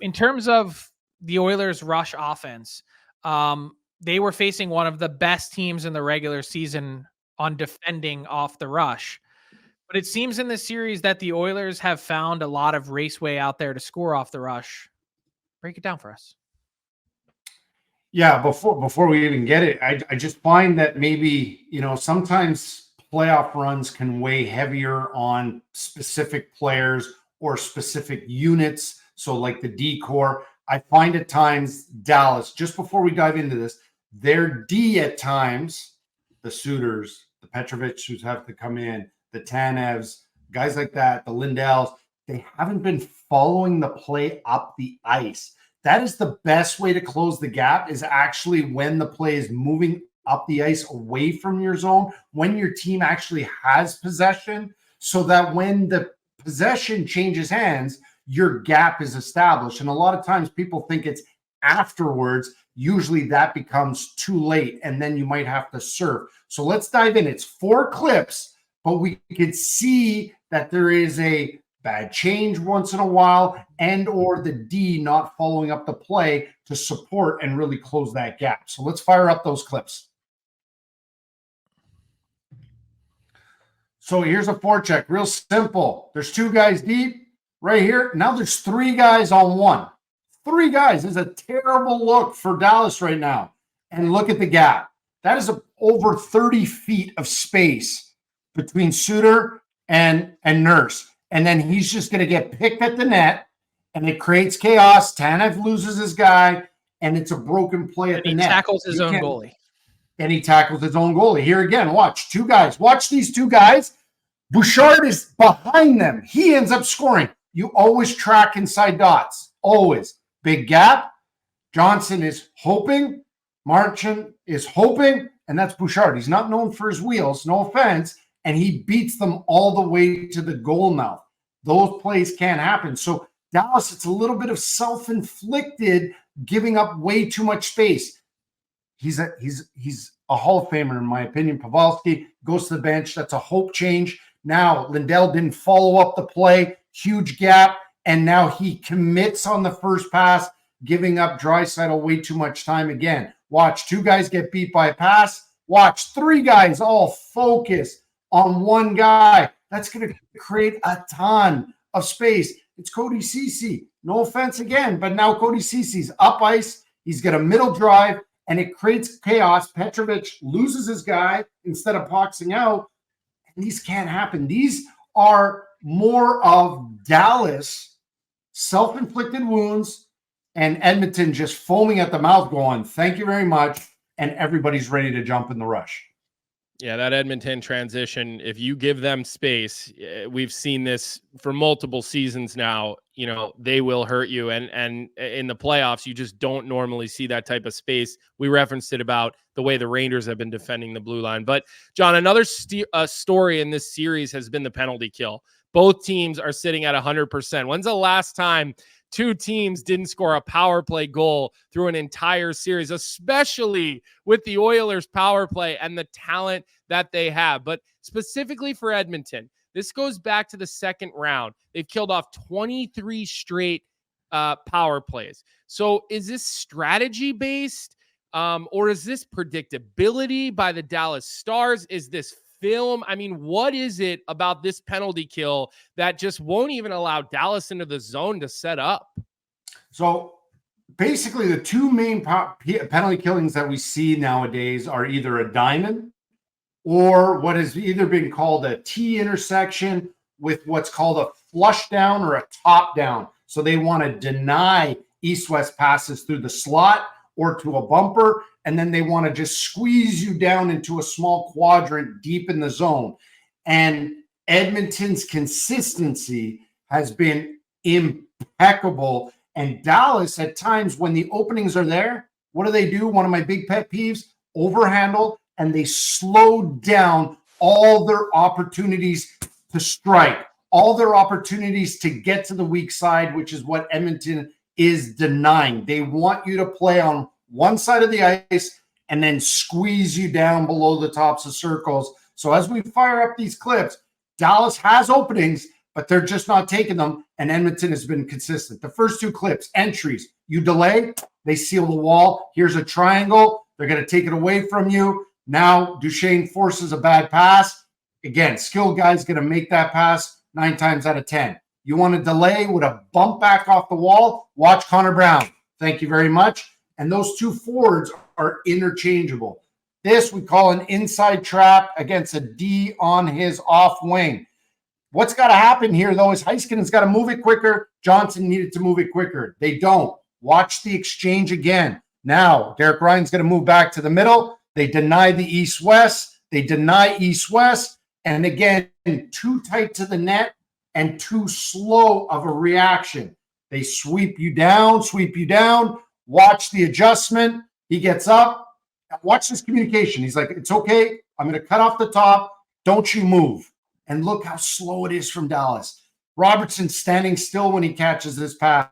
in terms of the Oilers' rush offense, they were facing one of the best teams in the regular season on defending off the rush. But it seems in this series that the Oilers have found a lot of raceway out there to score off the rush. Break it down for us. Yeah, before we even get it, I just find that maybe, sometimes playoff runs can weigh heavier on specific players or specific units. So like the D-core, I find at times Dallas, just before we dive into this, their D at times, the Suitors, the Petrovich who have to come in, the Tanevs, guys like that, the Lindells, they haven't been following the play up the ice. That is the best way to close the gap, is actually when the play is moving up the ice away from your zone, when your team actually has possession, so that when the possession changes hands, your gap is established. And a lot of times people think it's afterwards. Usually that becomes too late, and then you might have to serve. So let's dive in. It's 4 clips, but we could see that there is a bad change once in a while, and or the D not following up the play to support and really close that gap. So let's fire up those clips. So here's a forecheck, real simple. There's 2 guys deep right here. Now there's 3 guys on 1. 3 guys is a terrible look for Dallas right now. And look at the gap. That is over 30 feet of space between Suter and Nurse. And then he's just going to get picked at the net, and it creates chaos. Tanev loses his guy, and it's a broken play at the net. He tackles his own goalie. And he tackles his own goalie. Here again, watch 2 guys. Watch these 2 guys. Bouchard is behind them. He ends up scoring. You always track inside dots. Always. Big gap. Johnson is hoping. Marchand is hoping. And that's Bouchard. He's not known for his wheels. No offense. And he beats them all the way to the goal mouth. Those plays can't happen. So Dallas, it's a little bit of self-inflicted, giving up way too much space. He's a Hall of Famer, in my opinion. Pavelski goes to the bench. That's a hope change. Now, Lindell didn't follow up the play. Huge gap. And now he commits on the first pass, giving up Draisaitl way too much time again. Watch 2 guys get beat by a pass. Watch 3 guys all focus on 1 guy. That's going to create a ton of space. It's Cody Ceci. No offense again, but now Cody Ceci's up ice. He's got a middle drive, and it creates chaos. Petrovich loses his guy instead of boxing out. And these can't happen. These are more of Dallas self-inflicted wounds and Edmonton just foaming at the mouth going, thank you very much, and everybody's ready to jump in the rush. Yeah, that Edmonton transition, if you give them space, we've seen this for multiple seasons now, they will hurt you. And in the playoffs, you just don't normally see that type of space. We referenced it about the way the Rangers have been defending the blue line. But, John, another story in this series has been the penalty kill. Both teams are sitting at 100%. When's the last time 2 teams didn't score a power play goal through an entire series, especially with the Oilers power play and the talent that they have? But specifically for Edmonton, this goes back to the second round. They've killed off 23 straight power plays. So is this strategy based or is this predictability by the Dallas Stars? Is this film? I mean, what is it about this penalty kill that just won't even allow Dallas into the zone to set up? So basically the 2 main penalty killings that we see nowadays are either a diamond or what has either been called a T intersection with what's called a flush down or a top down. So they want to deny east-west passes through the slot or to a bumper, and then they want to just squeeze you down into a small quadrant deep in the zone. And Edmonton's consistency has been impeccable. And Dallas, at times when the openings are there, what do? One of my big pet peeves, overhandle, and they slow down all their opportunities to strike, all their opportunities to get to the weak side, which is what Edmonton is denying. They want you to play on one side of the ice and then squeeze you down below the tops of circles. So as we fire up these clips, Dallas has openings, but they're just not taking them, and Edmonton has been consistent. The first two clips, entries, you delay, they seal the wall. Here's a triangle. They're going to take it away from you. Now Duchesne forces a bad pass. Again, skilled guy's going to make that pass 9 times out of 10. You want to delay with a bump back off the wall? Watch Connor Brown. Thank you very much. And those two forwards are interchangeable. This we call an inside trap against a D on his off wing. What's got to happen here, though, is Heiskanen's got to move it quicker. Johnson needed to move it quicker. They don't. Watch the exchange again. Now, Derek Ryan's going to move back to the middle. They deny the east-west. They deny east-west. And again, too tight to the net and too slow of a reaction. They sweep you down, watch the adjustment. He gets up. Watch this communication. He's like, it's okay. I'm going to cut off the top. Don't you move. And look how slow it is from Dallas. Robertson standing still when he catches this pass.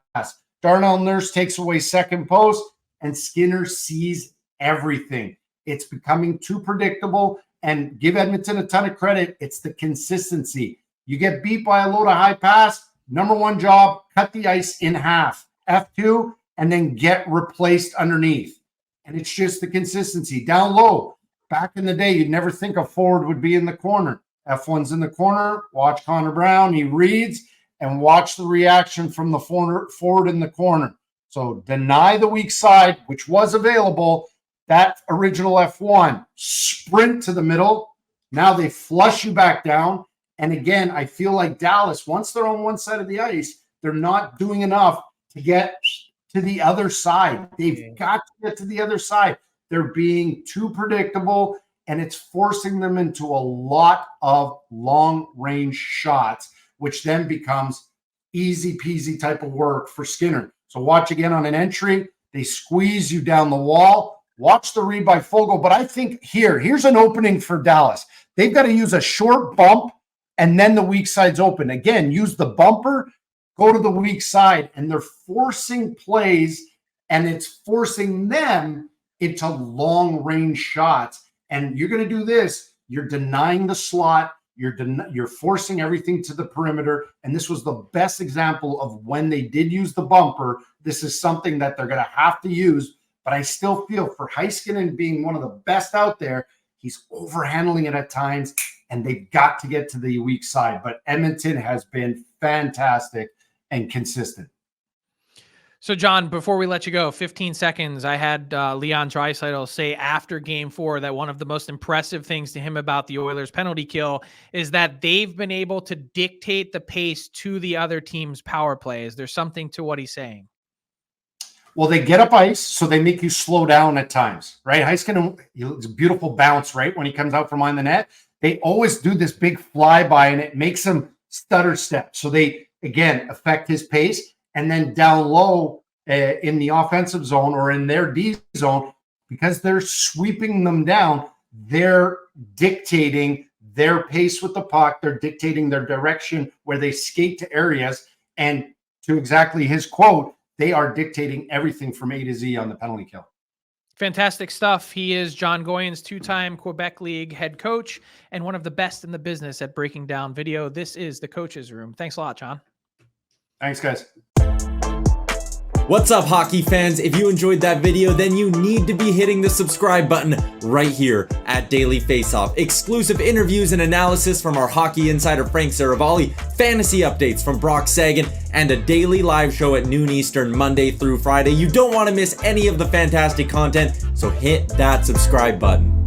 Darnell Nurse takes away second post, and Skinner sees everything. It's becoming too predictable, and give Edmonton a ton of credit. It's the consistency. You get beat by a low to high pass, number one job, cut the ice in half, F2, and then get replaced underneath. And it's just the consistency. Down low, back in the day, you'd never think a forward would be in the corner. F1's in the corner. Watch Connor Brown. He reads, and watch the reaction from the forward in the corner. So deny the weak side, which was available. That original F1, sprint to the middle. Now they flush you back down. And again, I feel like Dallas, once they're on one side of the ice, they're not doing enough to get to the other side. They've got to get to the other side. They're being too predictable, and it's forcing them into a lot of long-range shots, which then becomes easy peasy type of work for Skinner. So watch again on an entry. They squeeze you down the wall. Watch the read by Fogle. But I think here's an opening for Dallas. They've got to use a short bump, and then the weak side's open. Again, use the bumper, go to the weak side, and they're forcing plays, and it's forcing them into long-range shots. And you're going to do this. You're denying the slot. You're forcing everything to the perimeter. And this was the best example of when they did use the bumper. This is something that they're going to have to use. But I still feel for Heiskanen being one of the best out there, he's overhandling it at times, and they've got to get to the weak side. But Edmonton has been fantastic and consistent. So, John, before we let you go, 15 seconds, I had Leon Draisaitl say after Game 4 that one of the most impressive things to him about the Oilers' penalty kill is that they've been able to dictate the pace to the other team's power play. Is there something to what he's saying? Well, they get up ice, so they make you slow down at times, right? Heiskanen, it's a beautiful bounce, right? When he comes out from behind the net, they always do this big flyby, and it makes him stutter step. So they, again, affect his pace. And then down low in the offensive zone or in their D zone, because they're sweeping them down, they're dictating their pace with the puck. They're dictating their direction where they skate to areas. And to exactly his quote, they are dictating everything from A to Z on the penalty kill. Fantastic stuff. He is Jon Goyens, 2-time Quebec League head coach and one of the best in the business at breaking down video. This is the Coach's Room. Thanks a lot, John. Thanks, guys. What's up, hockey fans? If you enjoyed that video, then you need to be hitting the subscribe button right here at Daily Faceoff. Exclusive interviews and analysis from our hockey insider Frank Seravalli, fantasy updates from Brock Sagan, and a daily live show at noon Eastern, Monday through Friday. You don't want to miss any of the fantastic content, so hit that subscribe button.